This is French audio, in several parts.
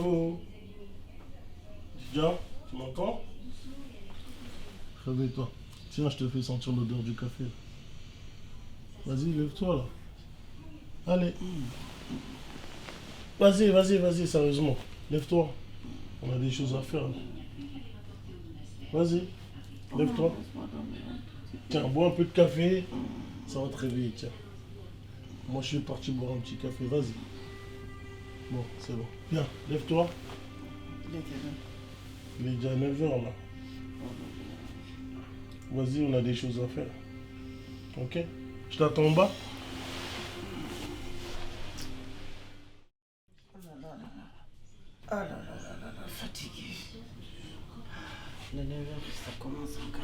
Oh, Dja, tu m'entends? Réveille-toi. Tiens, je te fais sentir l'odeur du café. Vas-y, lève-toi là. Allez. Vas-y, sérieusement. Lève-toi. On a des choses à faire là. Vas-y, lève-toi. Tiens, bois un peu de café. Ça va te réveiller, tiens. Moi, je suis parti boire un petit café. Vas-y. Bon, c'est bon. Viens, lève-toi. Il est déjà 9h là. Vas-y, on a des choses à faire. Ok? Je t'attends en bas. Ah là là là là là, fatigué. Les 9 heures, ça commence encore.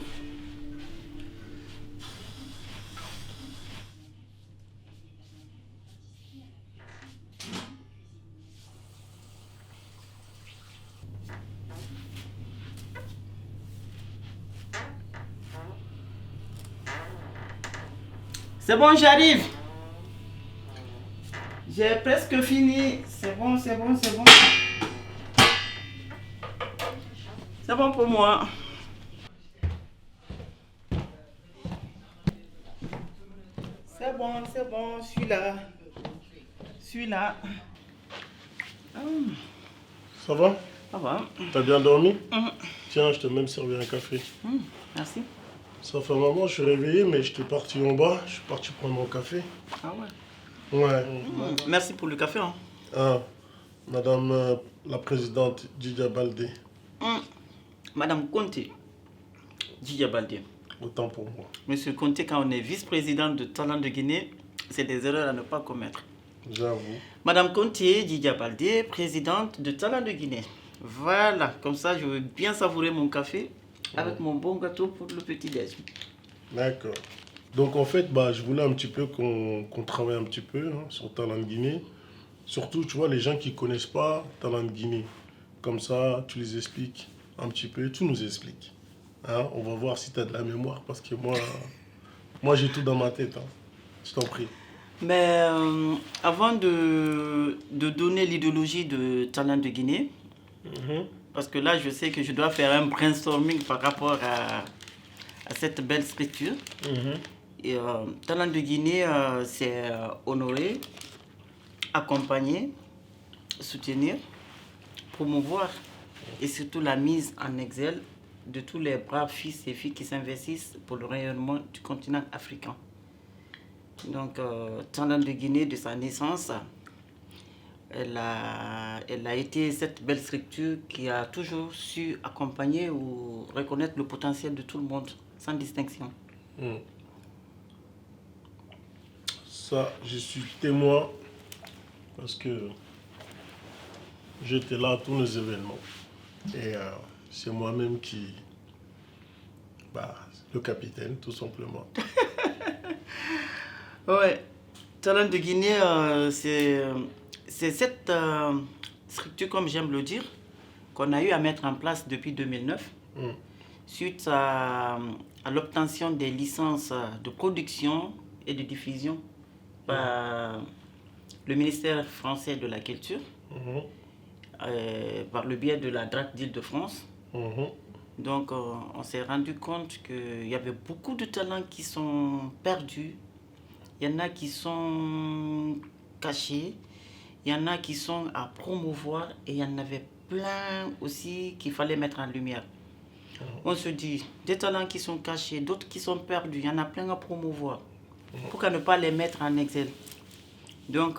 C'est bon, j'arrive. J'ai presque fini. C'est bon. C'est bon pour moi. C'est bon, Celui-là. Ça va? Ça va. T'as bien dormi? Tiens, je t'ai même servi un café. Merci. Ça fait un moment, je suis réveillé, mais j'étais parti en bas. Je suis parti prendre mon café. Ah ouais. Ouais. Merci pour le café. Hein. Ah, madame la présidente Djidja Baldé. Madame Conté, Djidja Baldé. Autant pour moi. Monsieur Conté, quand on est vice-président de Talent de Guinée, c'est des erreurs à ne pas commettre. J'avoue. Madame Conté, Djidja Baldé, présidente de Talent de Guinée. Voilà, comme ça, je veux bien savourer mon café avec mon bon gâteau pour le petit-déj. D'accord. Donc en fait, je voulais un petit peu qu'on travaille un petit peu sur Talent de Guinée. Surtout, tu vois, les gens qui ne connaissent pas Talent de Guinée. Comme ça, tu les expliques un petit peu, tu nous expliques. Hein, on va voir si tu as de la mémoire, parce que moi j'ai tout dans ma tête. Hein. Je t'en prie. Mais avant de donner l'idéologie de Talent de Guinée, parce que là, je sais que je dois faire un brainstorming par rapport à cette belle structure. Et, Talent de Guinée, c'est honorer, accompagner, soutenir, promouvoir et surtout la mise en exergue de tous les braves fils et filles qui s'investissent pour le rayonnement du continent africain. Donc, Talent de Guinée, de sa naissance, elle a été cette belle structure qui a toujours su accompagner ou reconnaître le potentiel de tout le monde, sans distinction. Ça, je suis témoin, parce que j'étais là à tous nos événements. Et c'est moi-même qui... le capitaine, tout simplement. Ouais, Talent de Guinée, c'est cette structure, comme j'aime le dire, qu'on a eu à mettre en place depuis 2009, suite à l'obtention des licences de production et de diffusion par le ministère français de la Culture, par le biais de la DRAC d'Île-de-France. Donc, on s'est rendu compte qu'il y avait beaucoup de talents qui sont perdus. Il y en a qui sont cachés, il y en a qui sont à promouvoir et il y en avait plein aussi qu'il fallait mettre en lumière. On se dit, des talents qui sont cachés, d'autres qui sont perdus, il y en a plein à promouvoir. Pourquoi ne pas les mettre en exergue? Donc,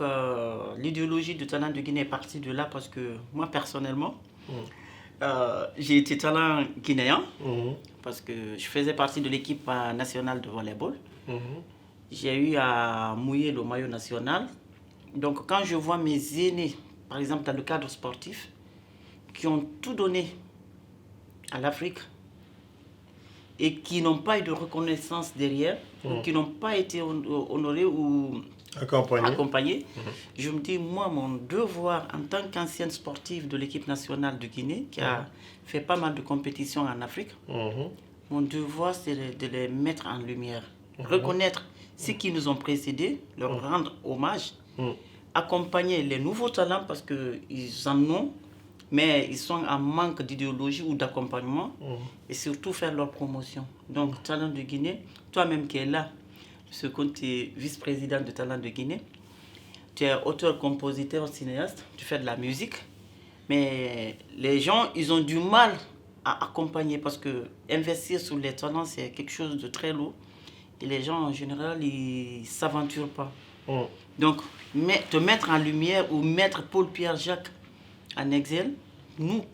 l'idéologie du Talent de Guinée est partie de là parce que moi, personnellement, j'ai été talent guinéen parce que je faisais partie de l'équipe nationale de volleyball. J'ai eu à mouiller le maillot national. Donc, quand je vois mes aînés, par exemple dans le cadre sportif, qui ont tout donné à l'Afrique et qui n'ont pas eu de reconnaissance derrière, ou qui n'ont pas été honorés ou accompagnés, je me dis, moi, mon devoir en tant qu'ancienne sportive de l'équipe nationale de Guinée, qui a fait pas mal de compétitions en Afrique, mon devoir, c'est de les mettre en lumière, reconnaître ceux qui nous ont précédés, leur rendre hommage, accompagner les nouveaux talents parce qu'ils en ont mais ils sont en manque d'idéologie ou d'accompagnement et surtout faire leur promotion. Donc, Talent de Guinée, toi-même qui es là, ce que tu es vice-président de Talent de Guinée, tu es auteur, compositeur, cinéaste, tu fais de la musique, mais les gens, ils ont du mal à accompagner parce que investir sur les talents, c'est quelque chose de très lourd et les gens en général, ils ne s'aventurent pas. Donc, te mettre en lumière ou mettre Paul-Pierre Jacques en exil,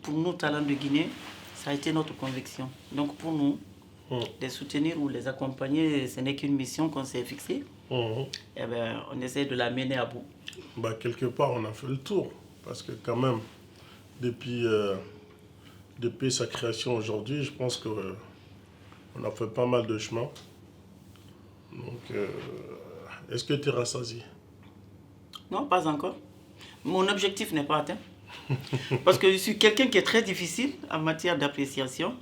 pour nous, Talents de Guinée, ça a été notre conviction. Donc, pour nous, les soutenir ou les accompagner, ce n'est qu'une mission qu'on s'est fixée. Et ben, on essaie de la mener à bout. Quelque part, on a fait le tour. Parce que quand même, depuis sa création aujourd'hui, je pense qu'on a fait pas mal de chemin. Donc, est-ce que tu es rassasié? Non, pas encore. Mon objectif n'est pas atteint. Parce que je suis quelqu'un qui est très difficile en matière d'appréciation.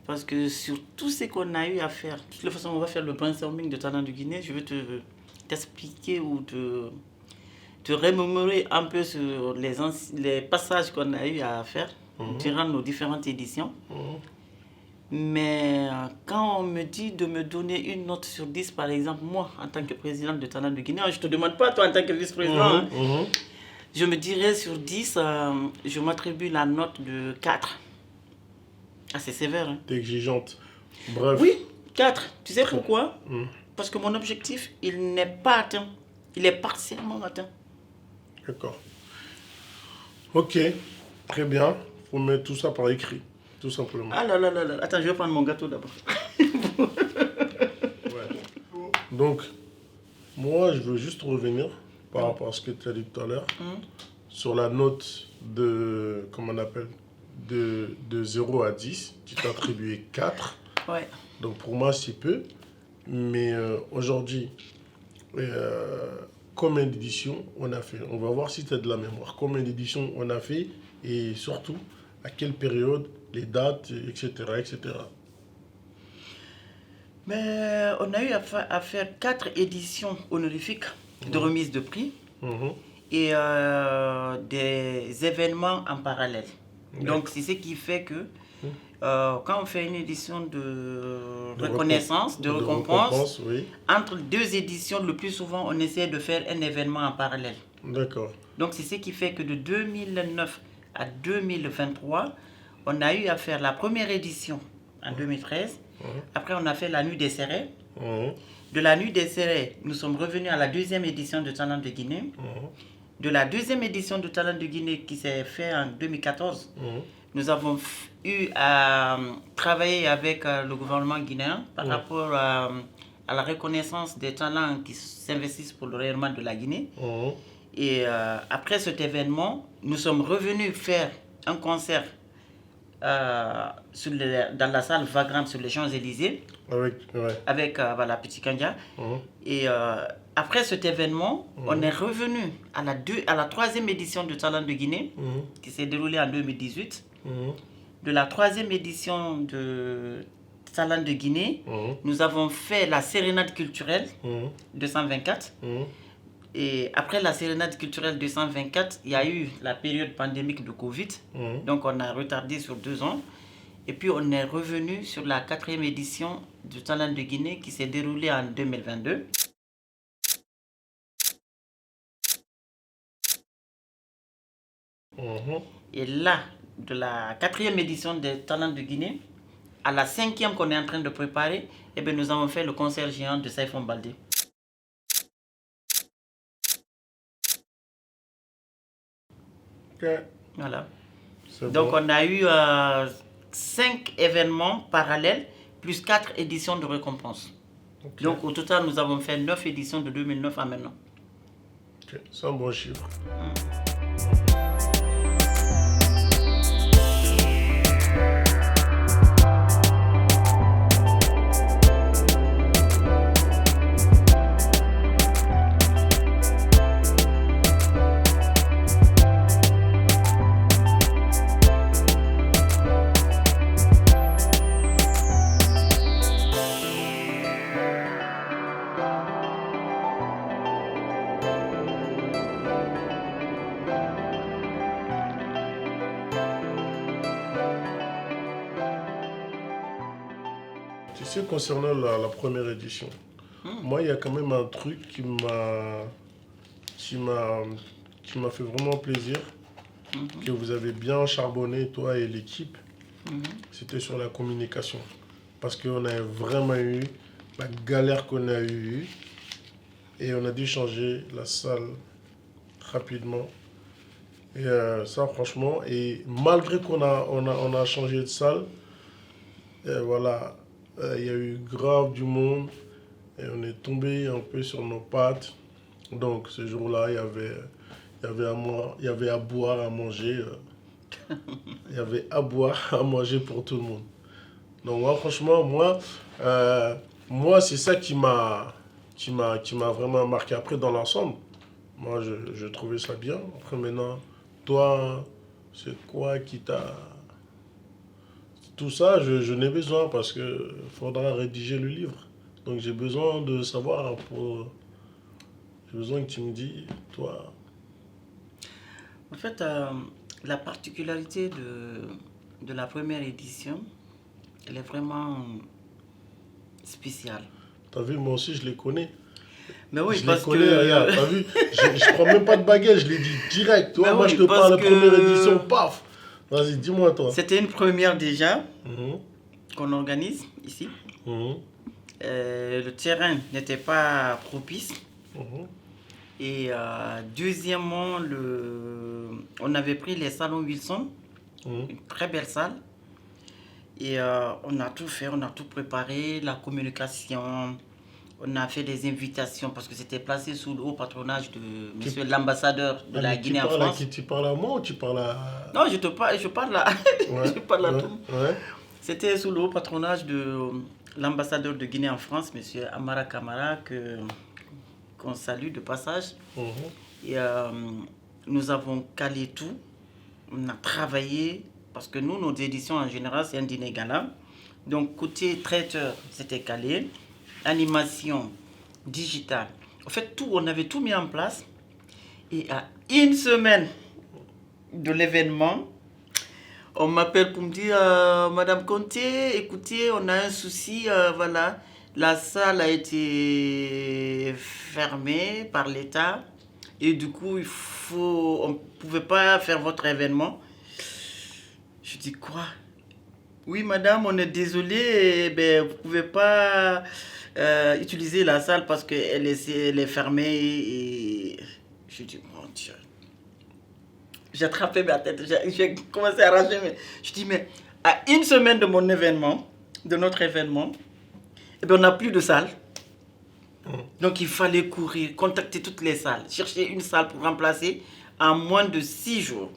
Parce que sur tout ce qu'on a eu à faire, de toute façon, on va faire le brainstorming de Talent de Guinée. Je vais t'expliquer ou te remémorer un peu sur les passages qu'on a eu à faire durant nos différentes éditions. Mais quand on me dit de me donner une note sur 10, par exemple, moi, en tant que président de Talent de Guinée, je ne te demande pas, toi, en tant que vice-président, je me dirais sur 10, je m'attribue la note de 4. C'est sévère. Hein. T'es exigeante. Bref. Oui, 4. Tu sais pourquoi? Parce que mon objectif, il n'est pas atteint. Il est partiellement atteint. D'accord. Ok, très bien. Il faut mettre tout ça par écrit, tout simplement. Ah là là là là. Attends, je vais prendre mon gâteau d'abord. Donc, moi, je veux juste revenir par rapport à ce que tu as dit tout à l'heure, sur la note de, comment on appelle, de 0 à 10, tu t'as attribué 4. Ouais. Donc pour moi, c'est peu. Mais aujourd'hui, combien d'éditions on a fait? On va voir si tu as de la mémoire. Combien d'éditions on a fait et surtout, à quelle période, les dates, etc. etc. Mais on a eu à faire 4 éditions honorifiques de remise de prix et des événements en parallèle. Donc, c'est ce qui fait que quand on fait une édition de reconnaissance, de récompense, oui. Entre 2 éditions, le plus souvent, on essaie de faire un événement en parallèle. D'accord. Donc, c'est ce qui fait que de 2009 à 2023, on a eu à faire la première édition en 2013. Après, on a fait la Nuit des Serrés. De la Nuit des Serrés, nous sommes revenus à la 2e édition de Talent de Guinée. De la 2e édition de Talent de Guinée qui s'est fait en 2014, nous avons eu à travailler avec le gouvernement guinéen par rapport à la reconnaissance des talents qui s'investissent pour le rayonnement de la Guinée. Et après cet événement, nous sommes revenus faire un concert dans la salle Vagram sur les Champs-Élysées avec voilà, Petit Kandia. Et après cet événement, on est revenu à la 3e édition de Talent de Guinée qui s'est déroulée en 2018. De la 3e édition de Talent de Guinée, nous avons fait la sérénade culturelle 224. Et après la sérénade culturelle 224, il y a eu la période pandémique de Covid. Donc on a retardé sur 2 ans. Et puis on est revenu sur la 4e édition du Talent de Guinée qui s'est déroulée en 2022. Et là, de la 4e édition des Talents de Guinée à la 5e qu'on est en train de préparer, eh bien, nous avons fait le concert géant de Saïfon Baldé. Voilà. Donc on a eu 5 événements parallèles plus 4 éditions de récompense. Donc au total, nous avons fait 9 éditions de 2009 à maintenant. C'est un bon chiffre. sais, concernant la première édition, moi, il y a quand même un truc qui m'a, qui m'a fait vraiment plaisir, que vous avez bien charbonné, toi et l'équipe. C'était sur la communication. Parce qu'on a vraiment eu la galère qu'on a eue et on a dû changer la salle rapidement. Et ça, franchement, et malgré on a changé de salle, voilà, il y a eu grave du monde et on est tombé un peu sur nos pattes. Donc ce jour-là, il y avait à boire, à manger. Il y avait à boire, à manger pour tout le monde. Donc moi, franchement, moi c'est ça qui m'a vraiment marqué. Après, dans l'ensemble, moi, je trouvais ça bien. Après, maintenant, toi, c'est quoi qui t'a... Tout ça, je n'ai besoin parce que faudra rédiger le livre. Donc j'ai besoin de savoir j'ai besoin que tu me dis, toi... En fait, la particularité de la première édition, elle est vraiment spéciale. T'as vu, moi aussi, je les connais. Mais oui, Je les parce connais, que... regarde, t'as vu, je prends même pas de baguette, je l'ai dit direct. Toi, Mais moi, oui, je te parce parle de que- première édition, paf. Vas-y, dis-moi, toi. C'était une première déjà Mhm, qu'on organise ici. mhm, Le terrain n'était pas propice. mhm, Et deuxièmement, on avait pris les salons Wilson, mhm. une très belle salle. Et on a tout fait, on a tout préparé, la communication, on a fait des invitations parce que c'était placé sous le haut patronage de monsieur l'ambassadeur de Ah, la mais Guinée en tu parles à France. qui? Tu parles à moi ou tu parles à... Non, je parle à, Ouais, je parle à ouais, tout. ouais. C'était sous le haut patronage de l'ambassadeur de Guinée en France, monsieur Amara Kamara, qu'on salue de passage. Mhm, Et nous avons calé tout, on a travaillé, parce que nous, nos éditions en général, c'est un dîner gala. Donc, côté traiteur, c'était calé. Animation, digitale. En fait, tout, on avait tout mis en place. Et à une semaine de l'événement, on m'appelle pour me dire, Madame Conté, écoutez, on a un souci, voilà, la salle a été fermée par l'État et du coup, on ne pouvait pas faire votre événement. Je dis quoi? Oui, madame, on est désolé, ben, vous ne pouvez pas utiliser la salle parce qu'elle est fermée. Et je dis, mon Dieu. J'ai attrapé ma tête, j'ai commencé à rager. Je dis, mais à une semaine de mon événement, de notre événement, eh bien, on n'a plus de salle. Donc il fallait courir, contacter toutes les salles, chercher une salle pour remplacer en moins de 6 jours.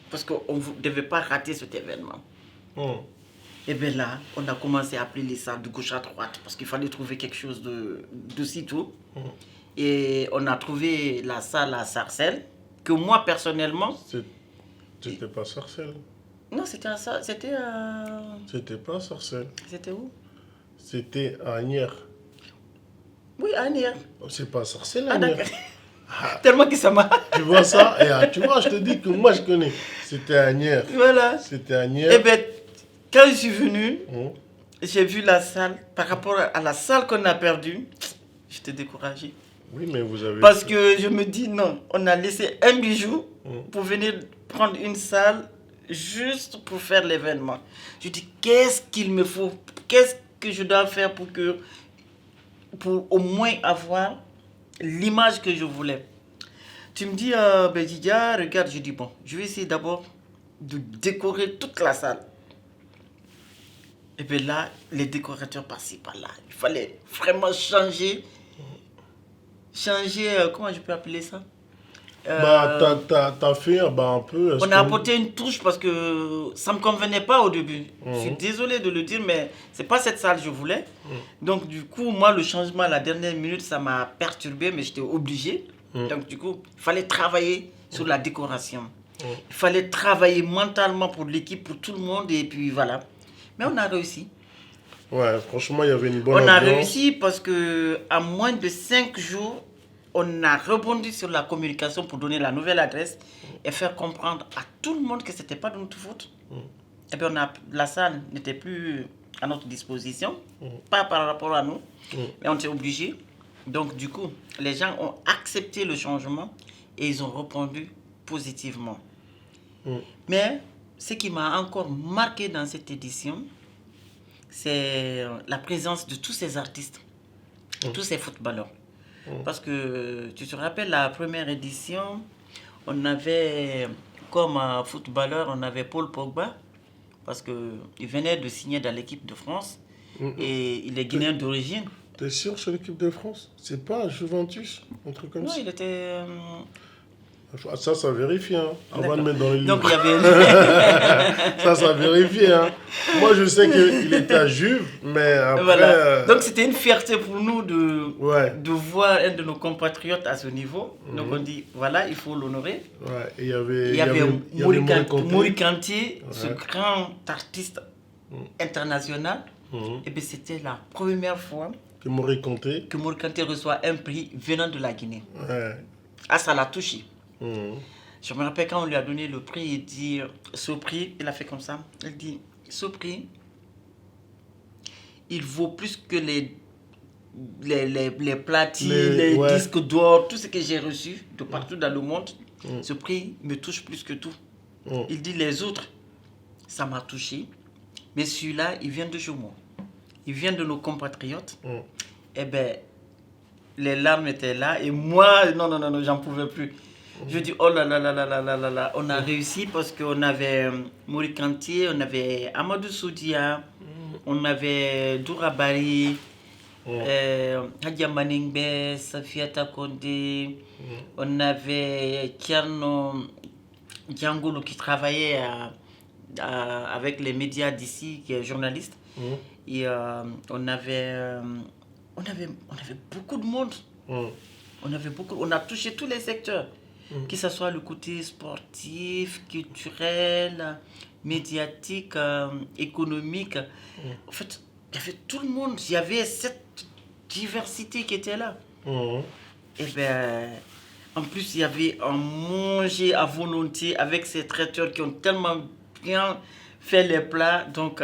Parce qu'on ne devait pas rater cet événement. Et bien là, on a commencé à appeler les salles de gauche à droite parce qu'il fallait trouver quelque chose de sitôt. Et on a trouvé la salle à Sarcelles, que moi personnellement... C'était pas Sarcelles. Non, c'était à ça. C'était à... C'était pas Sarcelles. C'était où? C'était à Agnières. Oui, à Nier. C'est pas Sarcelles, Ah, Agnières. d'accord. Tellement que ça m'a... Tu vois ça? Et, tu vois, je te dis que moi, je connais. C'était à Agnières. Voilà. C'était à Agnières. Eh bien, quand je suis venu, Hum. j'ai vu la salle. Par rapport à la salle qu'on a perdue, j'étais découragé. Oui, mais vous avez... Parce que je me dis, non, on a laissé un bijou pour venir prendre une salle juste pour faire l'événement. Je dis, qu'est-ce qu'il me faut? Qu'est-ce que je dois faire pour au moins avoir l'image que je voulais? Tu me dis, ben Didia, regarde, je dis, bon, je vais essayer d'abord de décorer toute la salle. Et bien là, les décorateurs passaient par là. Il fallait vraiment changer, comment je peux appeler ça? Bah, t'as fait bah, un peu... On a apporté une touche parce que ça ne me convenait pas au début. Je suis désolé de le dire, mais c'est pas cette salle que je voulais. Donc du coup, moi, le changement à la dernière minute, ça m'a perturbé, mais j'étais obligé. Donc du coup, il fallait travailler sur la décoration. Il fallait travailler mentalement pour l'équipe, pour tout le monde, et puis voilà. Mais on a réussi. Ouais, franchement, il y avait une bonne On a ambiance. réussi parce que à moins de 5 jours, on a rebondi sur la communication pour donner la nouvelle adresse et faire comprendre à tout le monde que ce n'était pas de notre faute. Et bien la salle n'était plus à notre disposition, pas par rapport à nous, mais on était obligés. Donc du coup, les gens ont accepté le changement et ils ont répondu positivement. Mais ce qui m'a encore marqué dans cette édition, c'est la présence de tous ces artistes, tous ces footballeurs. Parce que tu te rappelles, la première édition, on avait comme footballeur, on avait Paul Pogba, parce qu'il venait de signer dans l'équipe de France et il est guinéen d'origine. T'es sûr sur l'équipe de France? C'est pas Juventus, un truc comme ça? Non, il était... Ça vérifie, hein. Avant de mettre dans les livres. Donc il y avait... ça vérifie, hein. Moi, je sais qu'il était à Juve, mais après... Voilà. Donc c'était une fierté pour nous de voir un de nos compatriotes à ce niveau. Donc on dit, voilà, il faut l'honorer. Ouais, et il y avait Mori Kanté, ce grand artiste international. Et bien c'était la première fois que Mori Kanté reçoit un prix venant de la Guinée. Ouais. Ah, ça l'a touché. Je me rappelle quand on lui a donné le prix, il dit, ce prix, il a fait comme ça. Il dit, ce prix, il vaut plus que les platines, les disques d'or, tout ce que j'ai reçu de partout dans le monde. Ce prix me touche plus que tout. Il dit, les autres, ça m'a touché. Mais celui-là, il vient de chez moi. Il vient de nos compatriotes. Eh bien, les larmes étaient là. Et moi, non, j'en pouvais plus. Je dis, oh là là là là là là là, on a réussi parce qu'on avait Mori Kanté, on avait Amadou Soudia, on avait Dourabari, Hadia Maningbe, Safiata Kondé, on avait Tierno Djangoulou qui travaillait avec les médias d'ici, qui est journaliste. Et on avait beaucoup de monde. On a touché tous les secteurs. Que ce soit le côté sportif, culturel, médiatique, économique. En fait, il y avait tout le monde. Il y avait cette diversité qui était là. Et bien, en plus, il y avait à manger à volonté avec ces traiteurs qui ont tellement bien fait les plats. Donc,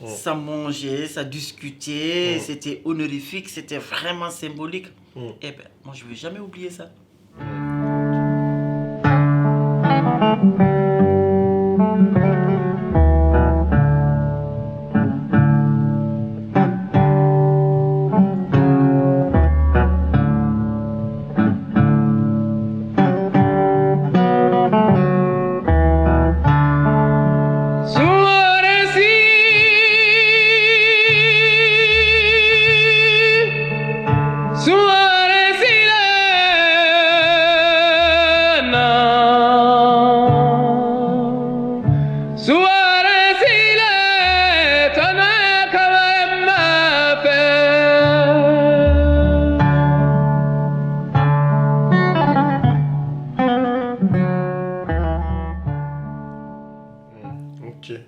ça mangeait, ça discutait, c'était honorifique, c'était vraiment symbolique. Et bien, moi, je ne vais jamais oublier ça.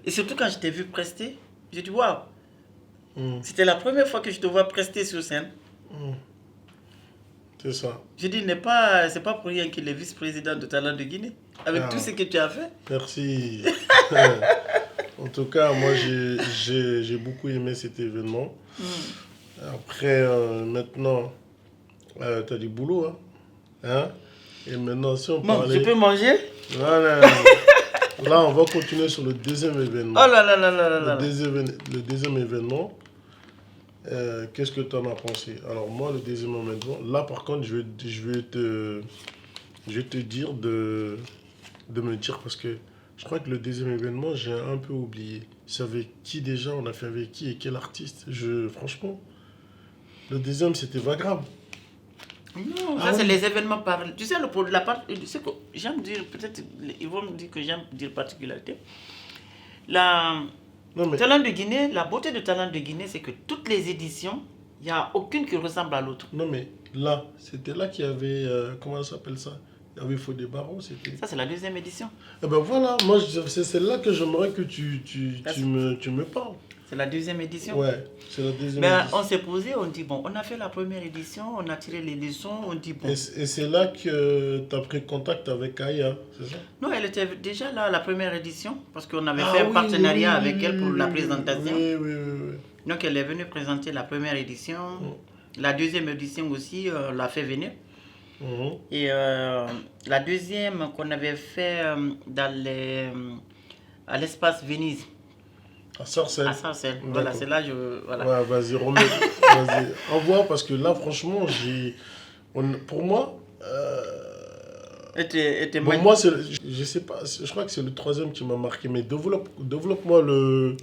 Et surtout quand je t'ai vu prester, j'ai dit waouh, c'était la première fois que je te vois prester sur scène. C'est ça. Je dis, c'est pas pour rien qu'il est vice-président de Talent de Guinée, avec tout ce que tu as fait. Merci. En tout cas, moi j'ai beaucoup aimé cet événement. Après, maintenant, tu as du boulot. Hein? Et maintenant, si on parlait... Je peux manger? Voilà. Là, on va continuer sur le deuxième événement. Oh là là là là là. Le deuxième événement, qu'est-ce que tu en as pensé? Alors moi, le deuxième événement, là par contre, je vais te dire de me dire parce que je crois que le deuxième événement, j'ai un peu oublié. C'est avec qui déjà? On a fait avec qui et quel artiste? Franchement, le deuxième, c'était Vagram. Non, ça c'est les événements par... Tu sais, la part... Tu sais que j'aime dire, peut-être, ils vont me dire que j'aime dire particularité. Talent de Guinée, la beauté de Talent de Guinée, c'est que toutes les éditions, il n'y a aucune qui ressemble à l'autre. Non, mais là, c'était là qu'il y avait... comment ça s'appelle ça? Il y avait Fodé Baron, c'était... Ça, c'est la deuxième édition. Eh ben voilà, moi, c'est celle-là que j'aimerais que tu me parles. C'est la deuxième édition. Ouais, c'est la deuxième Mais édition. on s'est posé, on dit bon, on a fait la première édition, on a tiré les leçons, on dit bon. Et c'est là que tu as pris contact avec Aya, c'est ça? Non, elle était déjà là, la première édition, parce qu'on avait fait un partenariat avec elle pour la présentation. Oui. Donc elle est venue présenter la première édition. La deuxième édition aussi, on l'a fait venir. Et la deuxième qu'on avait fait à l'espace Venise. À Sarcelles. À Sarcelles. Voilà, c'est là voilà. Ouais, vas-y, remets. Vas-y. Envoie, parce que là, franchement, pour moi... Bon, moi, je sais pas, je crois que c'est le troisième qui m'a marqué, mais développe-moi le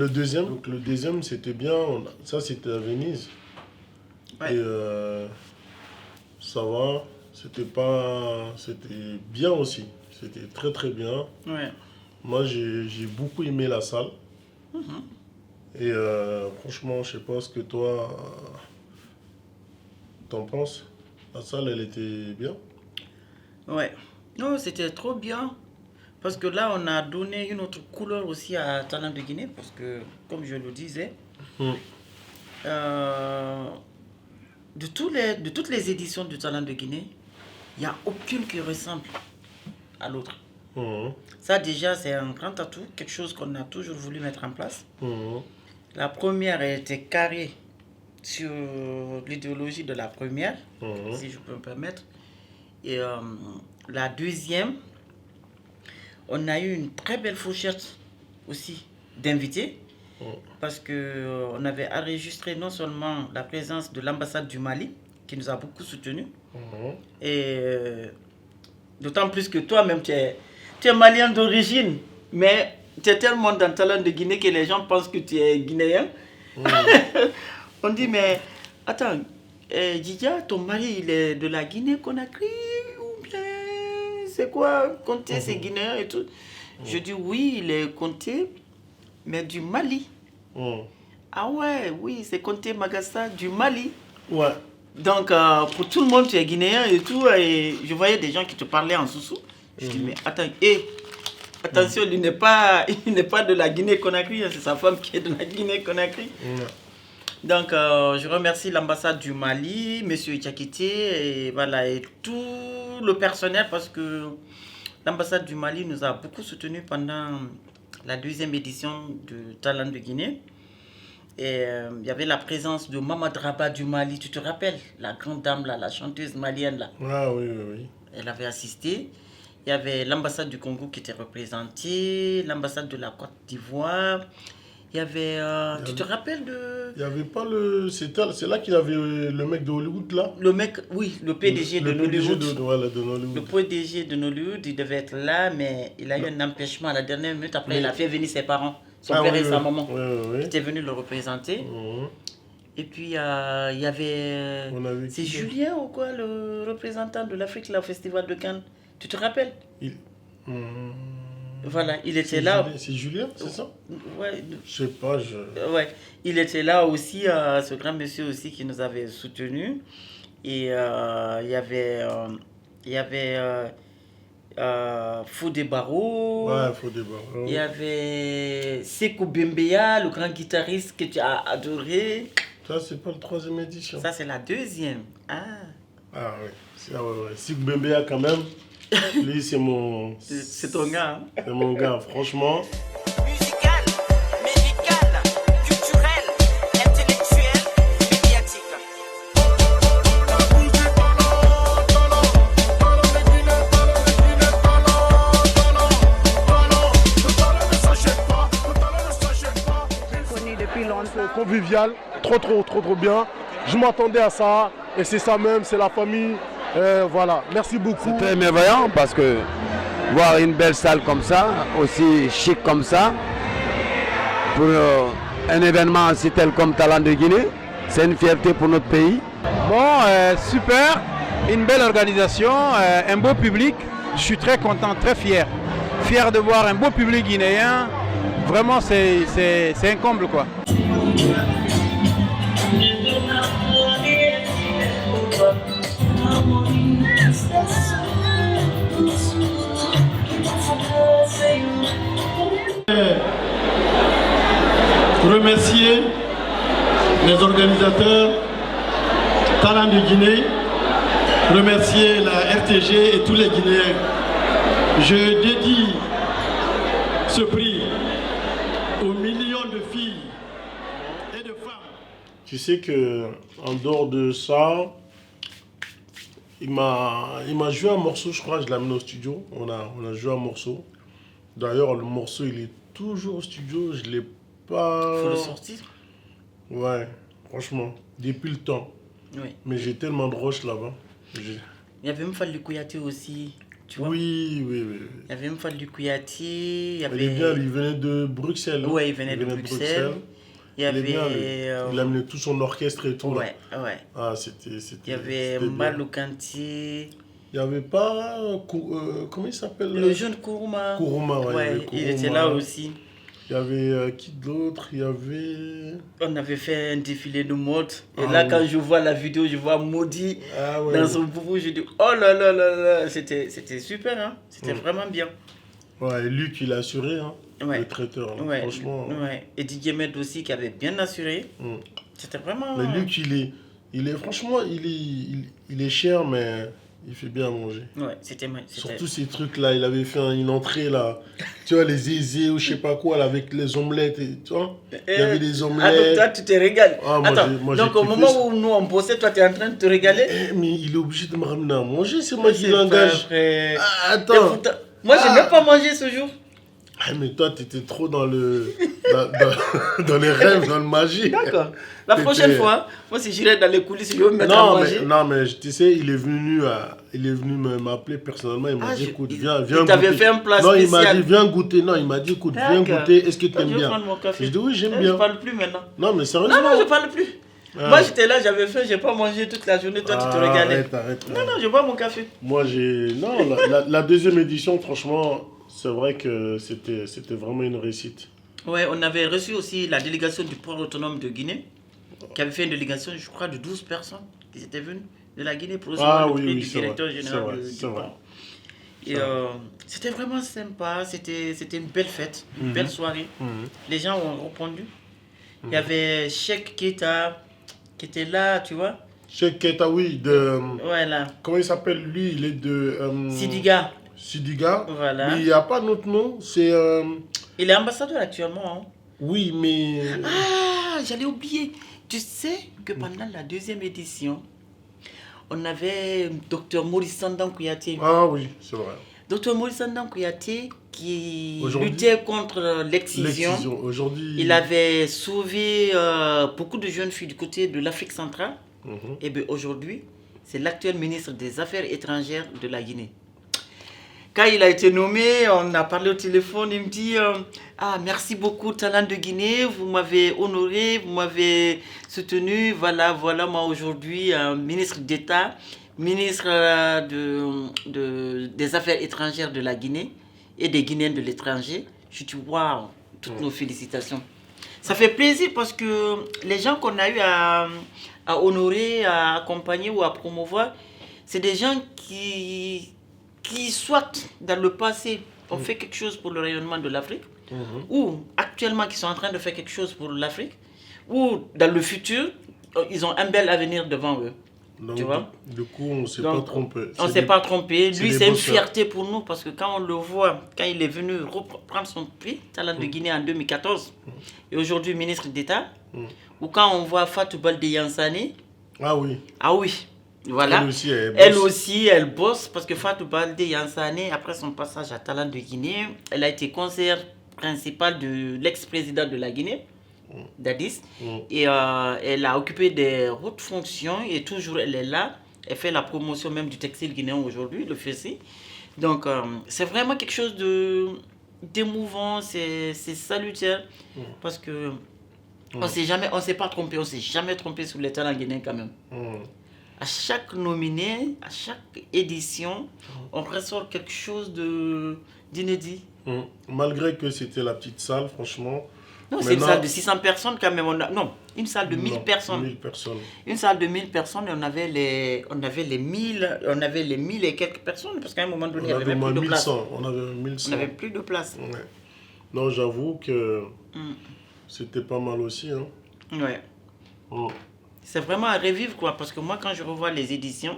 deuxième. Donc, le deuxième, c'était bien. Ça, c'était à Venise. Ouais. Et ça va. C'était bien aussi. C'était très, très bien. Ouais. Moi, j'ai beaucoup aimé la salle. Et franchement, je sais pas ce que toi, t'en penses. La salle, elle était bien. Ouais. Non, c'était trop bien. Parce que là, on a donné une autre couleur aussi à Talent de Guinée. Parce que, comme je le disais, de toutes les éditions du Talent de Guinée, il n'y a aucune qui ressemble à l'autre. Ça, déjà, c'est un grand atout, quelque chose qu'on a toujours voulu mettre en place. La première était carrée sur l'idéologie de la première, si je peux me permettre. Et la deuxième, on a eu une très belle fourchette aussi d'invités, parce qu'on avait enregistré non seulement la présence de l'ambassade du Mali, qui nous a beaucoup soutenus, et d'autant plus que toi-même, tu es malien d'origine, mais tu es tellement dans le talent de Guinée que les gens pensent que tu es guinéen. On dit, mais attends, Djidia, ton mari, il est de la Guinée-Conakry ou bien c'est quoi, Conté, c'est guinéen et tout. Je dis, oui, il est Conté, mais du Mali. Ah ouais, oui, c'est Conté Magassa du Mali. Ouais. Donc, pour tout le monde, tu es guinéen et tout. Et je voyais des gens qui te parlaient en sous-sous. Je dis, mais attends, attention, il n'est pas de la Guinée-Conakry, c'est sa femme qui est de la Guinée-Conakry. Donc, je remercie l'ambassade du Mali, M. Tchakité, et voilà, et tout le personnel, parce que l'ambassade du Mali nous a beaucoup soutenus pendant la deuxième édition de Talent de Guinée. Et il y avait la présence de Mama Draba du Mali, tu te rappelles, la grande dame, là, la chanteuse malienne. Là. Ah oui. Elle avait assisté. Il y avait l'ambassade du Congo qui était représentée, l'ambassade de la Côte d'Ivoire. Il y avait... tu te rappelles de... Il n'y avait pas le... C'est là qu'il y avait le mec de Hollywood, là. Le mec, oui, le PDG de Nollywood. De Nollywood. Le PDG de Nollywood, il devait être là, mais il a eu un empêchement à la dernière minute. Après, il a fait venir ses parents, son père et sa maman, qui étaient venus le représenter. Et puis, il y avait... C'est Julien ou quoi, le représentant de l'Afrique, là, au Festival de Cannes. Tu te rappelles? Voilà, il était là. C'est Julien, c'est ça? Ouais. Je sais pas, Ouais, il était là aussi, ce grand monsieur aussi qui nous avait soutenus. Et il y avait Fodé Barreau. Ouais, Fodé Barreau. Il y avait Sekou Bembeya, le grand guitariste que tu as adoré. Ça, c'est pas la troisième édition. Ça, c'est la deuxième. Ah oui. Sekou Bembeya, quand même. Lui, c'est mon... C'est ton gars. Hein? C'est mon gars, franchement. Musical, médical, culturel, intellectuel, médiatique. Connu depuis longtemps. Convivial, trop bien. Je m'attendais à ça et c'est ça même, c'est la famille. Voilà, merci beaucoup. C'est très merveilleux parce que voir une belle salle comme ça, aussi chic comme ça, pour un événement aussi tel comme Talent de Guinée, c'est une fierté pour notre pays. Bon, super, une belle organisation, un beau public. Je suis très content, très fier. Fier de voir un beau public guinéen. Vraiment, c'est un comble, quoi. remercier les organisateurs, Talent de Guinée, remercier la RTG et tous les Guinéens. Je dédie ce prix aux millions de filles et de femmes. Tu sais que en dehors de ça, il m'a joué un morceau, je crois, je l'ai amené au studio. On a joué un morceau. D'ailleurs, le morceau, il est toujours au studio. Je l'ai pas... Faut le sortir. Ouais, franchement, depuis le temps. Oui. Mais j'ai tellement de roches là-bas. Il y avait même Fallou Kouyaté aussi. Tu vois? Oui. Il y avait même Fallou Kouyaté. Il y avait... Il venait de Bruxelles. Ouais, il venait de Bruxelles. Il y avait... Il a amené tout son orchestre et tout. Ouais. Ah, c'était... Il y avait Mbalou Kanti. Il n'y avait pas... comment il s'appelle? Le jeune Kourouma. Kourouma, ouais. Il était là aussi. Il y avait qui d'autre? Il y avait... On avait fait un défilé de mode. Et là, quand je vois la vidéo, je vois Maudit dans son boubou. Je dis, oh là là là là. C'était super, hein. C'était vraiment bien. Ouais, et Luc, il a assuré, hein. Le traiteur, hein. Franchement. Ouais. Et Didier Med aussi, qui avait bien assuré. C'était vraiment... Mais Luc, il est franchement, il est cher, mais... Il fait bien à manger. Ouais, c'était... Surtout ces trucs-là, il avait fait une entrée là, tu vois, les zézés ou je sais pas quoi, là, avec les omelettes, et, tu vois. Il y avait des omelettes. Ah, donc toi, tu te régales. Ah, moi, donc au moment où nous on bossait, toi, tu es en train de te régaler. Mais il est obligé de me ramener à manger, c'est moi qui l'engage. Ah, attends. Pourtant, moi, j'ai même pas mangé ce jour. Ah, mais toi, tu étais trop dans le dans les rêves, dans le magie. D'accord. La prochaine fois, moi, si j'irai dans les coulisses, je vais me mettre à manger. Mais tu sais, il est venu m'appeler personnellement. Il m'a dit, écoute, viens goûter. Il t'avait fait un plat spécial. Non, il m'a dit, viens goûter. Non, il m'a dit, écoute, viens goûter. Est-ce que tu aimes bien? Je vais prendre mon café. Je dis, oui, j'aime bien. Je parle plus maintenant. Non, mais sérieusement. Non, je parle plus. Moi, j'étais là, j'avais faim, j'ai pas mangé toute la journée. Toi, tu te régalais. Arrête. Non, je bois mon café. Moi, Non, la deuxième édition, franchement, c'est vrai que c'était vraiment une réussite. Ouais, on avait reçu aussi la délégation du port autonome de Guinée, qui avait fait une délégation, je crois, de 12 personnes qui étaient venues de la Guinée pour recevoir le prix du directeur général du port. Et c'était vraiment sympa, c'était une belle fête, une belle soirée. Les gens ont répondu. Il y avait Cheikh Keita qui était là, tu vois. Cheikh Keita, oui, Voilà. Comment il s'appelle lui? Il est de... Sidiga. Voilà. Mais il n'y a pas notre nom, c'est... Il est ambassadeur actuellement. Hein. Oui, mais... Ah, j'allais oublier. Tu sais que pendant la deuxième édition, on avait Dr Maurice Sandan Kouyaté. Ah oui, c'est vrai. Dr Maurice Sandan Kouyaté qui luttait contre l'excision. Aujourd'hui... Il avait sauvé beaucoup de jeunes filles du côté de l'Afrique centrale. Et bien aujourd'hui, c'est l'actuel ministre des Affaires étrangères de la Guinée. Quand il a été nommé, on a parlé au téléphone, il me dit merci beaucoup Talent de Guinée, vous m'avez honoré, vous m'avez soutenu, voilà moi aujourd'hui ministre d'État, ministre des Affaires étrangères de la Guinée et des Guinéens de l'étranger. Je dis waouh, toutes nos félicitations. Ça fait plaisir parce que les gens qu'on a eu à honorer, à accompagner ou à promouvoir, c'est des gens qui soit dans le passé ont fait quelque chose pour le rayonnement de l'Afrique, ou actuellement qui sont en train de faire quelque chose pour l'Afrique, ou dans le futur, ils ont un bel avenir devant eux. Donc, tu vois? Du coup, on ne s'est pas trompé. On ne s'est pas trompé. Lui, c'est une fierté pour nous parce que quand on le voit, quand il est venu reprendre son prix, Talent de Guinée en 2014, et aujourd'hui ministre d'État, ou quand on voit Fatou Baldé Yansane. Ah oui. Voilà. Elle aussi, elle bosse parce que Fatou Baldé Yansane, après son passage à Talent de Guinée, elle a été conseillère principale de l'ex-président de la Guinée, Dadis. Et elle a occupé des hautes fonctions et toujours elle est là. Elle fait la promotion même du textile guinéen aujourd'hui, le FESI. Donc, c'est vraiment quelque chose d'émouvant, c'est salutaire parce que on s'est pas trompé, on s'est jamais trompé sur les talents guinéens quand même. À chaque nominé, à chaque édition, on ressort quelque chose d'inédit. Malgré que c'était la petite salle, franchement. Non, c'est une salle de 600 personnes quand même. Non, une salle de 1000 personnes. 1000 personnes. Une salle de 1000 personnes et on avait les 1000 et quelques personnes parce qu'à un moment donné, il n'y avait même plus de place. On avait 1100. On n'avait plus de place. Ouais. Non, j'avoue que C'était pas mal aussi. Hein. Ouais. Mm. C'est vraiment à revivre, quoi. Parce que moi, quand je revois les éditions,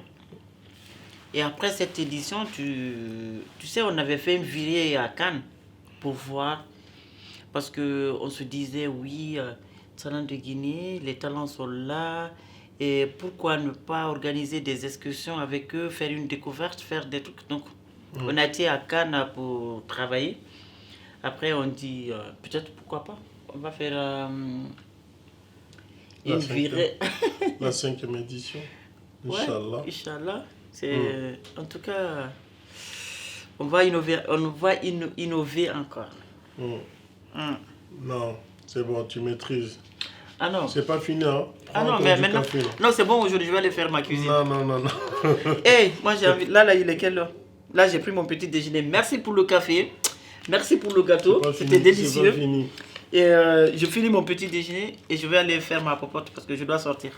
et après cette édition, tu sais, on avait fait une virée à Cannes pour voir. Parce qu'on se disait, oui, talents de Guinée, les talents sont là. Et pourquoi ne pas organiser des excursions avec eux, faire une découverte, faire des trucs. Donc, on a été à Cannes pour travailler. Après, on dit, peut-être pourquoi pas, on va faire une virée. La 5e édition. Inch'Allah. Ouais, Inch'Allah. C'est, en tout cas, on va innover encore. Non, c'est bon, tu maîtrises. Ah non. C'est pas fini, hein. Ah non, encore mais du maintenant. café, là. Non, c'est bon, aujourd'hui, je vais aller faire ma cuisine. Non. Hey, moi j'ai envie. Là, il est quelle heure? Là, j'ai pris mon petit déjeuner. Merci pour le café. Merci pour le gâteau. C'était délicieux. C'est pas fini. Et je finis mon petit déjeuner et je vais aller faire ma popote parce que je dois sortir.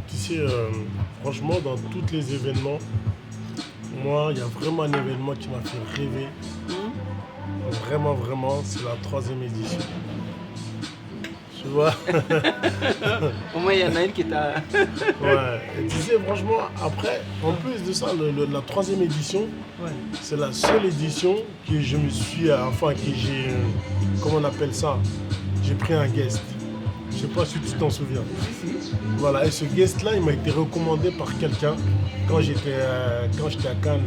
Tu sais, franchement, dans tous les événements, moi, il y a vraiment un événement qui m'a fait rêver. Vraiment, c'est la 3e édition. Tu vois? Au moins, il y en a une qui t'a. Ouais. Et tu sais, franchement, après, en plus de ça, la 3e édition, c'est la seule édition que je me suis. Enfin, que j'ai. Comment on appelle ça? J'ai pris un guest. Je sais pas si tu t'en souviens. Voilà, et ce guest-là, il m'a été recommandé par quelqu'un quand j'étais à Cannes,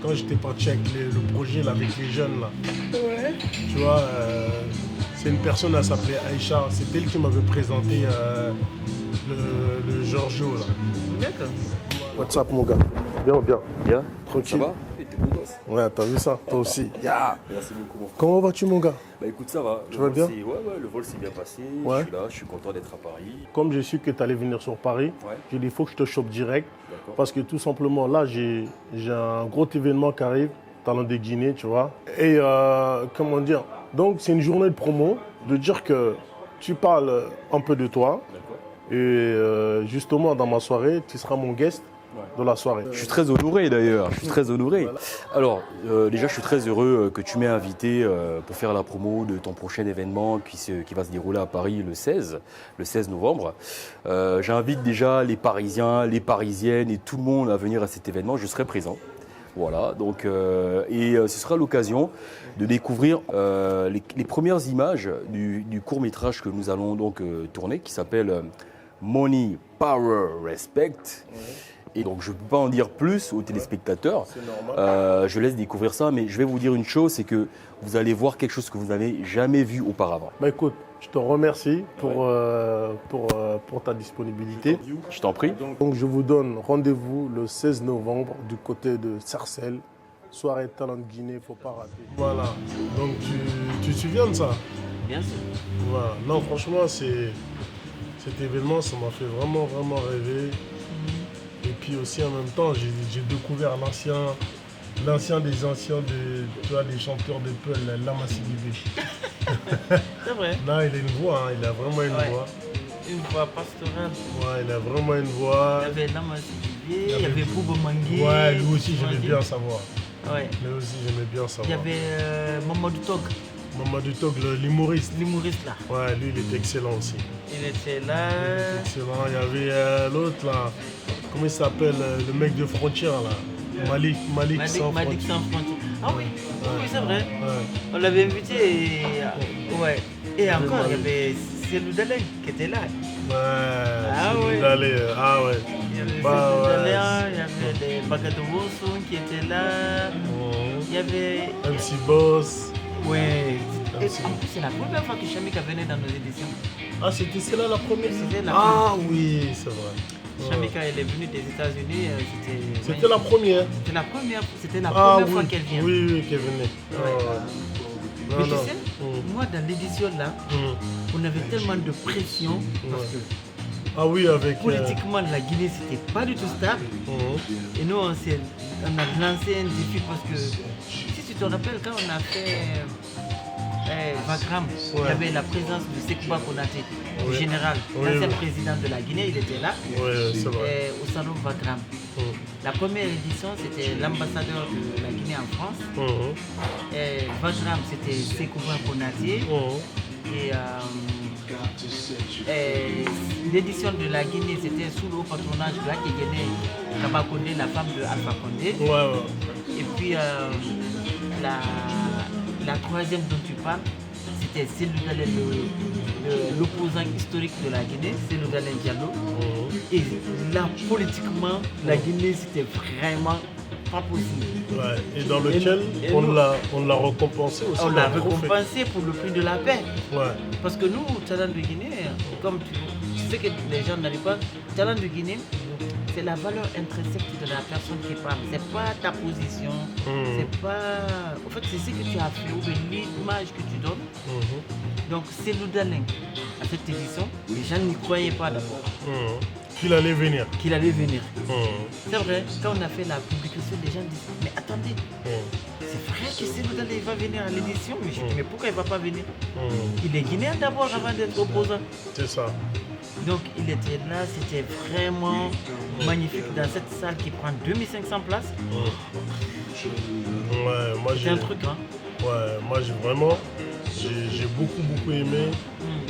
quand j'étais parti avec le projet là, avec les jeunes là. Ouais. Tu vois, c'est une personne, elle s'appelait Aïcha. C'est elle qui m'avait présenté le Giorgio là. D'accord. What's up mon gars? Bien. Bien. Tranquille. Ça va? Et t'es beau gosse. Ouais, t'as vu ça? Toi aussi. Yeah. Merci beaucoup, mon frère. Comment vas-tu mon gars? Bah écoute, ça va. Tu vas bien? Ouais, le vol s'est bien passé. Ouais. Je suis là, je suis content d'être à Paris. Comme j'ai su que tu allais venir sur Paris, j'ai dit il faut que je te chope direct. D'accord. Parce que tout simplement, là, j'ai un gros événement qui arrive, Talent de Guinée, tu vois. Et comment dire? Donc, c'est une journée de promo, de dire que tu parles un peu de toi. D'accord. Et justement, dans ma soirée, tu seras mon guest de la soirée. Je suis très honoré d'ailleurs, je suis très honoré. Voilà. Alors, déjà, je suis très heureux que tu m'aies invité pour faire la promo de ton prochain événement qui va se dérouler à Paris le 16 novembre. J'invite déjà les Parisiens, les Parisiennes et tout le monde à venir à cet événement. Je serai présent. Voilà, donc, ce sera l'occasion de découvrir les premières images du court-métrage que nous allons donc tourner, qui s'appelle Money, Power, Respect. Et donc je ne peux pas en dire plus aux téléspectateurs. C'est normal. Je laisse découvrir ça, mais je vais vous dire une chose, c'est que vous allez voir quelque chose que vous n'avez jamais vu auparavant. Bah écoute, je te remercie pour ta disponibilité. Je t'en prie. Donc je vous donne rendez-vous le 16 novembre du côté de Sarcelles. Soirée Talent de Guinée, il ne faut pas rater. Voilà, donc tu te souviens de ça? Bien sûr. Voilà. Non, franchement, cet événement, ça m'a fait vraiment rêver. Et puis aussi en même temps, j'ai découvert l'ancien des anciens des chanteurs de Peul, Lama Sidibé. C'est vrai. Là, il a une voix, hein, il a vraiment une voix. Une voix pastorale. Ouais, il a vraiment une voix. Il y avait Lama Sidibé, il y avait Bouba Mangué. Ouais, lui aussi, j'aimais bien sa voix. Ouais. Lui aussi, j'aimais bien sa voix. Il y avait Mamadou Tog. Mamadou Tog, l'humoriste. L'humoriste là. Ouais, lui, il était excellent aussi. Il était là. Excellent. Il y avait l'autre là. Comment il s'appelle? Le mec de Frontière là. Malik sans frontières. Ah oui, oui c'est vrai. Ouais. On l'avait invité ouais. Et encore, il y avait Célou Daleng qui était là. Ouais. Ah c'est ouais. Ah ouais. Il y avait Bah, Célou ouais. Daleng, il y avait les Bagadowoso qui étaient là. Il y avait. MC Boss. Ouais. Et MC. en plus, c'est la première fois que Chamika venait dans nos éditions. Ah, c'était celle-là la première? C'était la Ah oui, c'est vrai. Chamika, elle est venue des États-Unis. C'était la première. C'était la première fois qu'elle vient. Oui, qu'elle venait. Ouais. Non, Mais tu non. sais, moi dans l'édition là, on avait tellement de pression parce que Ah oui, avec. politiquement la Guinée c'était pas du tout stable. Et nous on a lancé un défi parce que si tu te rappelles quand on a fait Wagram, il y avait la présence de Sekouba Konaté, le général, l'ancien président de la Guinée, il était là. Oui, c'est vrai. Au salon Wagram. La première édition c'était l'ambassadeur de la Guinée né en France. Et Vagram, c'était Sekouba Konaté. Et l'édition de la Guinée, c'était sous le patronage de Kaba Condé, la femme de Alpha Condé. Et puis la troisième dont tu parles, c'était Cellou Dalein, l'opposant historique de la Guinée, Cellou Dalein Diallo. Et là, politiquement, la Guinée, c'était vraiment pas possible. Et dans lequel on l'a récompensé aussi. On l'a récompensé pour le prix de la paix. Ouais. Parce que nous, Talent de Guinée, comme tu sais que les gens n'arrivent pas, Talent de Guinée, c'est la valeur intrinsèque de la personne qui parle. C'est pas ta position, c'est pas. En fait, c'est ce que tu as fait ou l'image que tu donnes. Donc, Cellou Dalein, à cette édition, les gens n'y croyaient pas d'abord. Qu'il allait venir. C'est vrai, quand on a fait la publication, les gens disent mais attendez, c'est vrai que Cellou Dalein va venir à l'édition, mais je dis mais pourquoi il ne va pas venir? Il est guinéen d'abord avant d'être opposant. C'est ça. Donc il était là, c'était vraiment magnifique dans cette salle qui prend 2500 places. Ouais, moi c'est un truc, hein. Ouais, moi j'ai beaucoup aimé.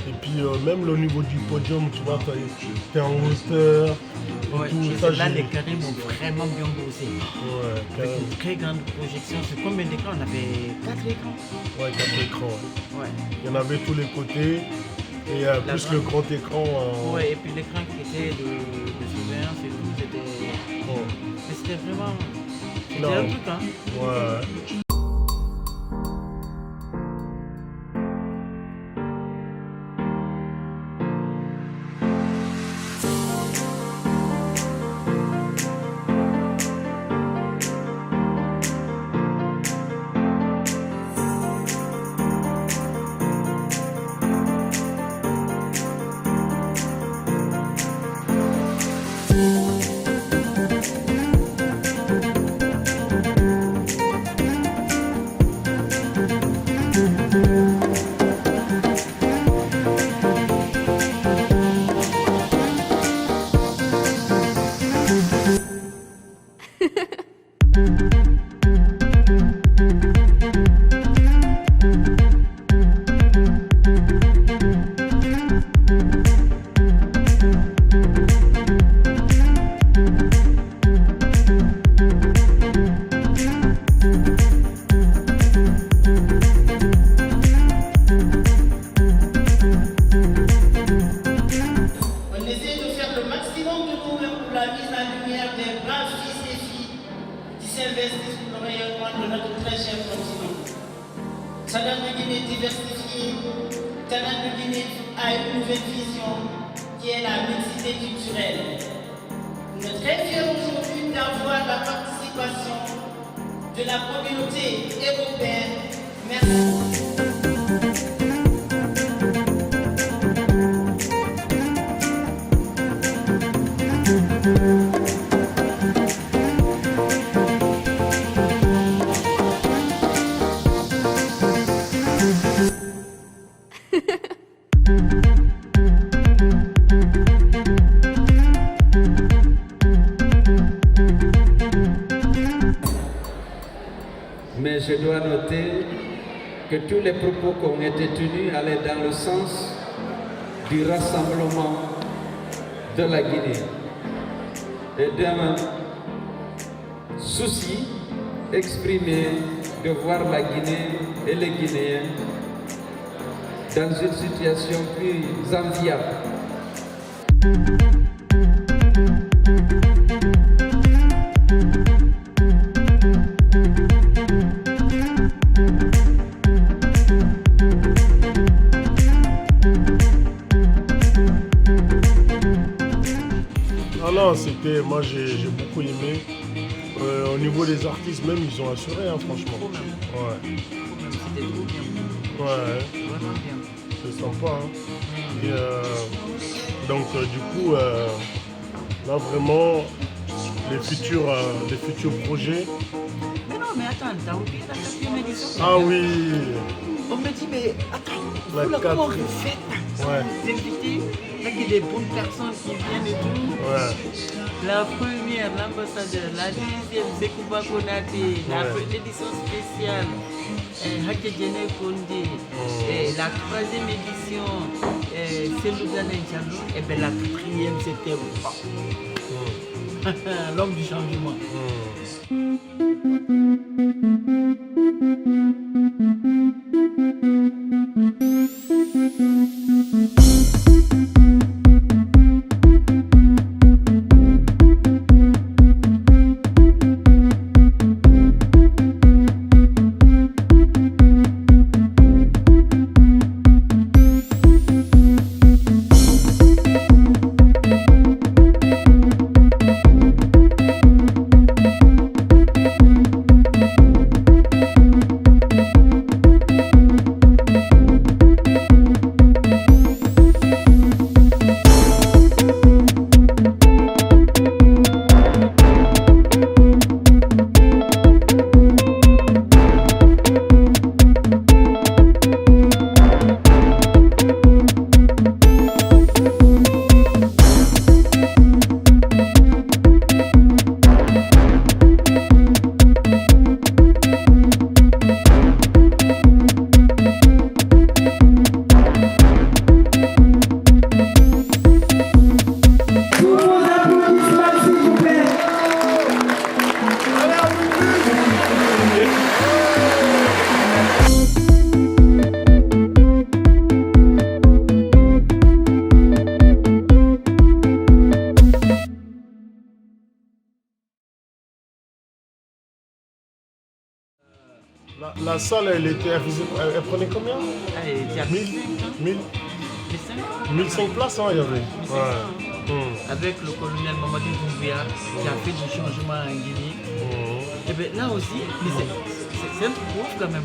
Et puis même au niveau du podium, tu vois, t'es en hauteur. Ouais, tout, là, les carrés m'ont vraiment bien bossé. Avec une très grande projection. C'est combien d'écrans? On avait 4 écrans. Ouais, 4 écrans. Ouais. Il y en avait tous les côtés. Et plus le grand écran. Ouais, et puis l'écran qui était de surveillance et tout, c'était. Mais c'était vraiment. C'était un truc, hein. Ouais. Talent de Guinée diversifié, Talent de Guinée a une nouvelle vision qui est la mixité culturelle. Nous sommes très fiers aujourd'hui d'avoir la participation de la communauté européenne. Merci. Mais je dois noter que tous les propos qui ont été tenus allaient dans le sens du rassemblement de la Guinée et d'un souci exprimé de voir la Guinée et les Guinéens dans une situation plus enviable. C'était, moi j'ai beaucoup aimé. Au niveau des artistes même, ils ont assuré, hein, franchement. Ouais. C'était trop bien. Ouais. Vraiment bien. C'est sympa. Hein. Et, donc du coup, là vraiment, les futurs projets. Mais non, mais attends, t'as oublié la 4e édition. Ah oui. On me dit, mais attends, comment vous faites ouais. Vous invitez a que des bonnes personnes qui viennent et tout. Ouais. La première, l'ambassadeur. La deuxième, c'est Kouba Konaté. L'édition spéciale, Hadja Djene Kondé. Et la troisième édition, c'est Loudane Diallo. Et bien la quatrième, c'était l'homme du changement. La salle, elle prenait combien? Il y a 1005 places, hein, il y avait. Avec le colonel Mamadou Doumbouya qui a fait du changement en Guinée. Et bien là aussi, c'est un truc ouf quand même.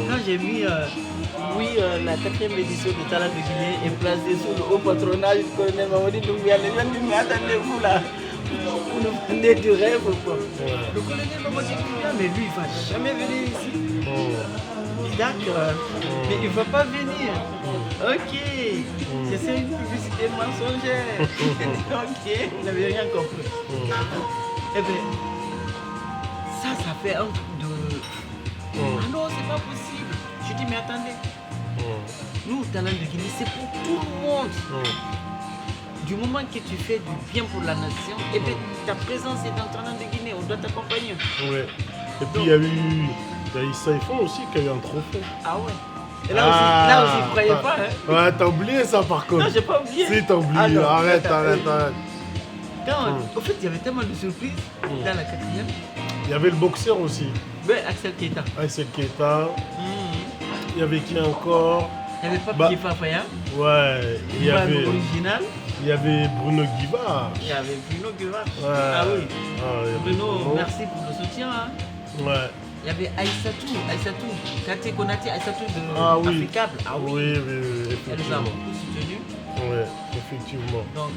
Quand j'ai mis la 4e édition de Talent de Guinée est placée sous le haut patronage du colonel Mamadou Doumbouya, les gens disent mais attendez-vous là, vous nous vendez du rêve ou quoi. Le colonel Mamadou Doumbouya, mais lui il ne va jamais venir ici. D'accord, mais il ne va pas venir. Ok, c'est une publicité mensongère. Ok, il n'avait rien compris. Eh bien, ça fait un truc de... Ah non, c'est pas possible. Je dis, mais attendez. Nous, Talent de Guinée, c'est pour tout le monde. Du moment que tu fais du bien pour la nation, eh bien, ta présence est dans Talent de Guinée, on doit t'accompagner. Ouais. Et puis, il y a eu Saïfon aussi qui a eu un trophée. Ah ouais. Et là aussi, vous ne croyez pas, hein? Ouais, t'as oublié ça par contre. Non, j'ai pas oublié. Si, t'as oublié. Ah, non, arrête. Au fait, il y avait tellement de surprises dans la 4e. Il y avait le boxeur aussi. Ben, Axel Keita. Il y avait qui encore? Il n'y avait pas Pied Fafaya. Ouais. Il y avait original. Il y avait Bruno Guiva. Il y avait Bruno Guiva. Ouais. Ah oui. Bruno, merci pour le soutien. Hein. Ouais. Il y avait Aïssatou, Kate Konaté, Aïssatou de Africable. Ah oui, Elle nous a beaucoup soutenus. Ouais, effectivement. Donc,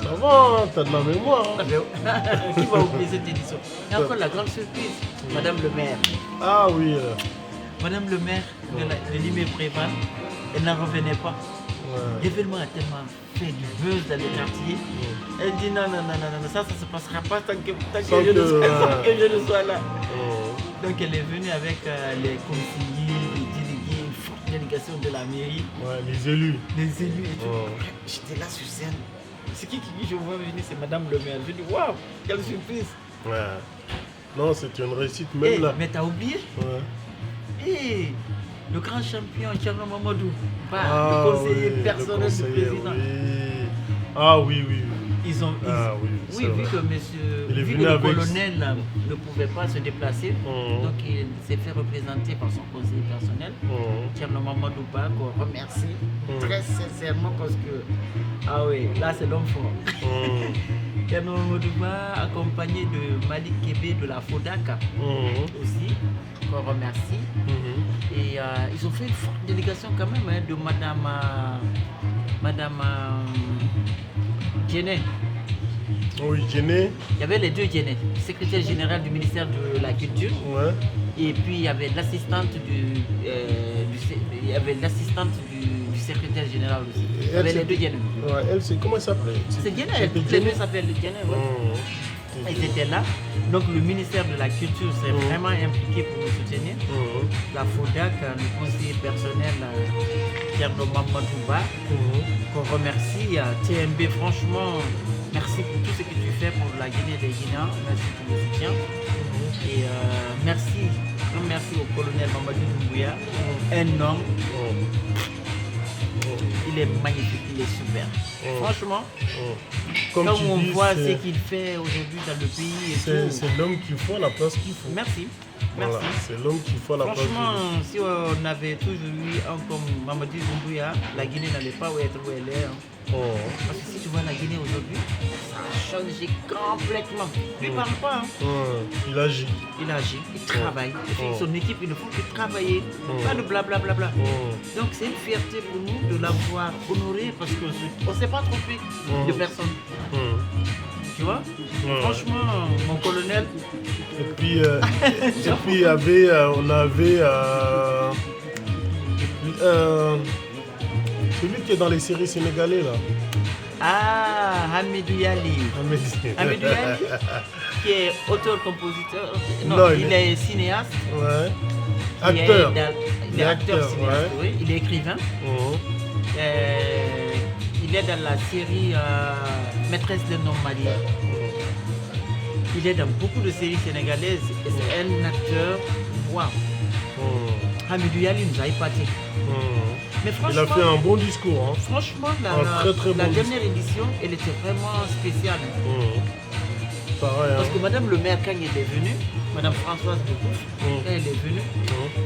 ça va, t'as de la mémoire. Hein. Qui va oublier cette édition? Et encore la grande surprise, Madame le maire. Ah oui. Madame le maire de Limay-Préval, elle n'en revenait pas. L'événement a tellement fait du buzz dans les quartiers. Elle dit non, ça ne se passera pas tant que je ne sois là. Donc elle est venue avec les conseillers, les délégués, une forte délégation de la mairie. Ouais, les élus. Les élus et tout. J'étais là sur scène. C'est qui dit je vois venir, c'est Madame le maire. Je dis waouh, quelle surprise. Ouais. Non, c'est une réussite même là. Mais t'as oublié? Ouais. Le grand champion, Thierno Mamadou, le conseiller personnel du président. Oui. Ah oui. Vu que le colonel ne pouvait pas se déplacer, donc il s'est fait représenter par son conseiller personnel, Thierno Mamadou Ba, qu'on remercie très sincèrement parce que, là c'est l'homme fort. Thierno Mamadou Ba, accompagné de Malik Kébé de la FODAC aussi, qu'on remercie. Et ils ont fait une forte délégation quand même de Madame Djene. Oui, Djene. Il y avait les deux Djene, secrétaire général du ministère de la Culture. Ouais. Et puis il y avait l'assistante du secrétaire général aussi. Elle, Avec c'est- les deux Diané. Ouais, elle, c'est comment elle s'appelait? C'est Diané, C'était toutes les Diané? deux s'appellent Diané. Ouais. Ils étaient là. Donc le ministère de la Culture s'est vraiment impliqué pour nous soutenir. La FODAC, le conseiller personnel Thierno Mamadouba, qu'on remercie. TMB, franchement, merci pour tout ce que tu fais pour la Guinée et les Guinéens. Merci pour le soutien. Et merci au colonel Mamadou Doumbouya, un homme. Il est magnifique, il est super. Franchement, Comme quand tu on dis, voit c'est- ce qu'il fait aujourd'hui dans le pays et c'est tout. c'est l'homme qu'il faut à la place qu'il faut. Merci. Voilà, Merci. c'est l'homme qu'il faut à la place qu'il Franchement, faut. si on avait toujours eu un comme Mamadou Doumbouya, la Guinée n'allait pas être où elle est. Parce que si tu vois la Guinée aujourd'hui, ça a changé complètement. Lui ne parle pas. Il agit. Il agit, il travaille. Et puis son équipe, il ne faut que travailler. Pas de blablabla. Donc c'est une fierté pour nous de l'avoir honoré parce qu'on ne s'est pas trompé de personne. Tu vois? Franchement, mon colonel. Et puis, il y avait, on avait celui qui est dans les séries sénégalais là. Ah, Hamidou Yali. Hamidou Yali, qui est auteur-compositeur. Non, il est cinéaste. Ouais. Il Acteur. Il est acteur cinéaste, oui. Il est écrivain. Il est dans la série Maîtresse d'un homme marié. Il est dans beaucoup de séries sénégalaises et c'est un acteur. Waouh! Hamidou Yali nous a épatés. Mais Il franchement, a fait un bon discours. Hein. franchement, Un très la bon dernière édition, elle était vraiment spéciale. Pareil. Parce Hein. que Madame le maire, quand elle est venue, Madame Françoise Becouf, quand elle est venue,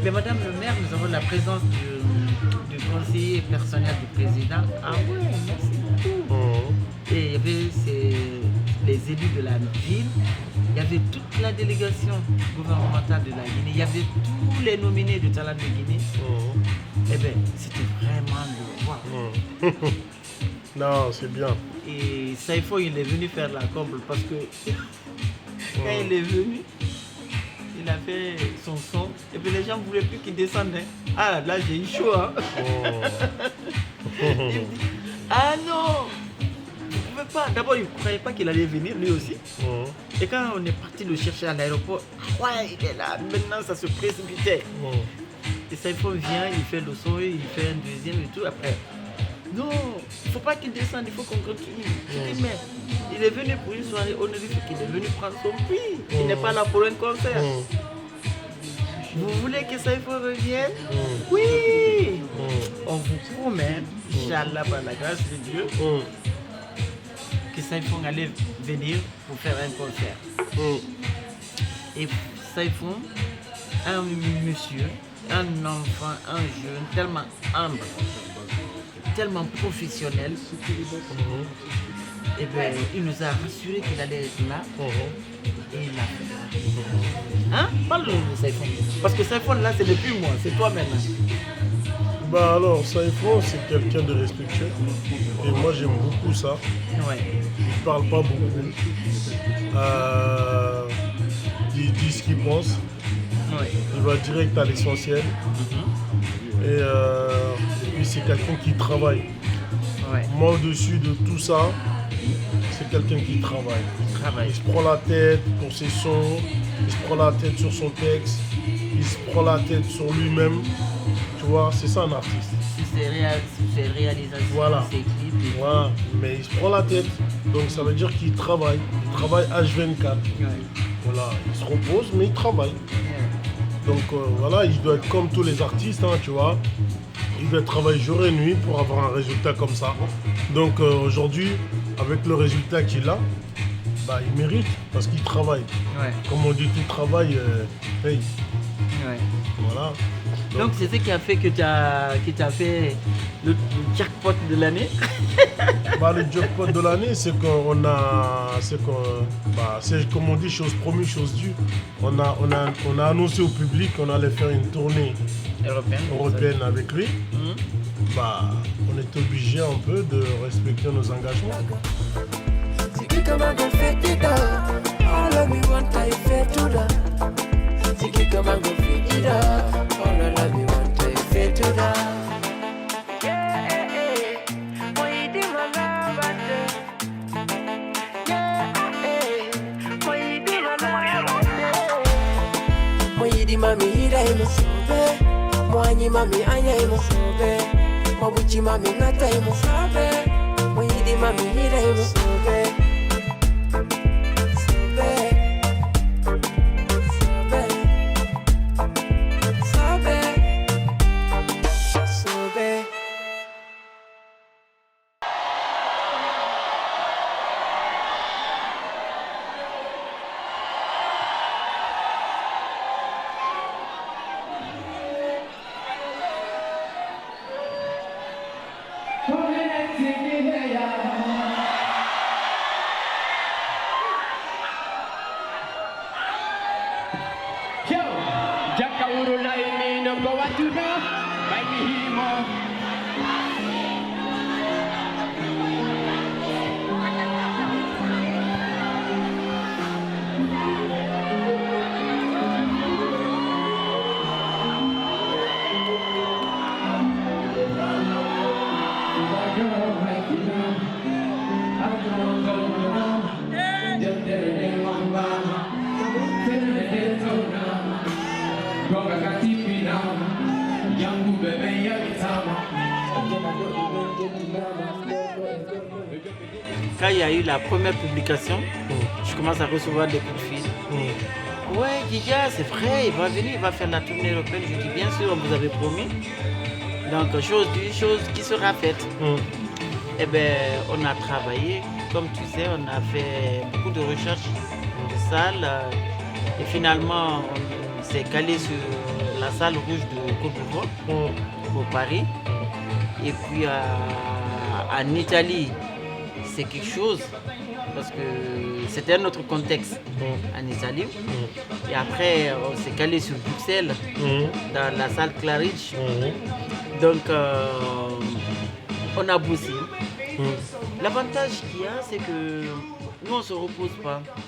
mais Madame le maire, nous avons la présence du conseiller personnel du président. Ah ouais, merci beaucoup. Et il y avait les élus de la ville, il y avait toute la délégation gouvernementale de la Guinée, il y avait tous les nominés du Talent de Guinée. Eh bien, c'était vraiment le roi. Non, c'est bien. Et Saifo, il est venu faire la comble parce que quand il est venu, il a fait son son et puis les gens ne voulaient plus qu'il descende. Hein. Ah là, j'ai eu chaud. Hein. Il me dit, ah non, vous ne pouvez pas. D'abord, il ne croyait pas qu'il allait venir, lui aussi. Et quand on est parti le chercher à l'aéroport, ouais, il est là, maintenant ça se précipitait. Et Saifo vient, il fait le son, il fait un deuxième et tout. Après, non, il ne faut pas qu'il descende, il faut qu'on continue. Je dis, mais il est venu pour une soirée honorifique, il est venu prendre son prix. Il n'est pas là pour un concert. Vous voulez que Saifo revienne? Oui. On vous promet, Inch'Allah, par la grâce de Dieu, que Saifo allait venir pour faire un concert. Et Saifo, un monsieur, un enfant, un jeune, tellement humble, tellement professionnel, et bien, il nous a rassuré qu'il allait être là, et il l'a fait. Hein? Parle-nous de Saifo. Parce que Saifo, là, ce n'est plus moi, c'est toi maintenant. Bah alors, Saifo, c'est quelqu'un de respectueux. Et moi, j'aime beaucoup ça. Ouais. Il parle pas beaucoup. Il dit ce qu'il pense. Ouais. Il va direct à l'essentiel. Et puis c'est quelqu'un qui travaille. Ouais. Moi au-dessus de tout ça, c'est quelqu'un qui travaille. Il se prend la tête pour ses sons, il se prend la tête sur son texte, il se prend la tête sur lui-même. Tu vois, c'est ça un artiste. Ses réalisations, Voilà. ses clips. Et Voilà. Mais il se prend la tête, donc ça veut dire qu'il travaille. Il travaille H24. Ouais. Voilà, il se repose, mais il travaille. Donc voilà, il doit être comme tous les artistes, hein, tu vois. Il doit travailler jour et nuit pour avoir un résultat comme ça. Donc aujourd'hui, avec le résultat qu'il a, bah, il mérite parce qu'il travaille. Ouais. Comme on dit, tout travail paye. Ouais. Voilà. Donc c'est ce qui a fait que tu as fait le jackpot de l'année. Bah, le jackpot de l'année, c'est comme on dit, chose promise, chose due. On a annoncé au public qu'on allait faire une tournée européenne avec lui. Bah, on est obligé un peu de respecter nos engagements. Yeah. Mwanyi mami anyaimo sobe Mabuchi mami ngataimo sobe Mwidi mami hiraimo sobe Quand il y a eu la première publication, je commence à recevoir des coups de fil. Ouais, Didia, c'est vrai, il va venir, il va faire la tournée européenne. Je dis bien sûr, on vous avait promis. Donc, chose qui sera faite. Eh bien, on a travaillé, comme tu sais, on a fait beaucoup de recherches de salles. Et finalement, on s'est calé sur la salle rouge de Côte d'Ivoire pour Paris. Et puis en Italie, c'est quelque chose parce que c'était un autre contexte en Italie. Et après, on s'est calé sur Bruxelles, dans la salle Claridge. Donc, on a bossé. L'avantage qu'il y a, c'est que nous, on ne se repose pas.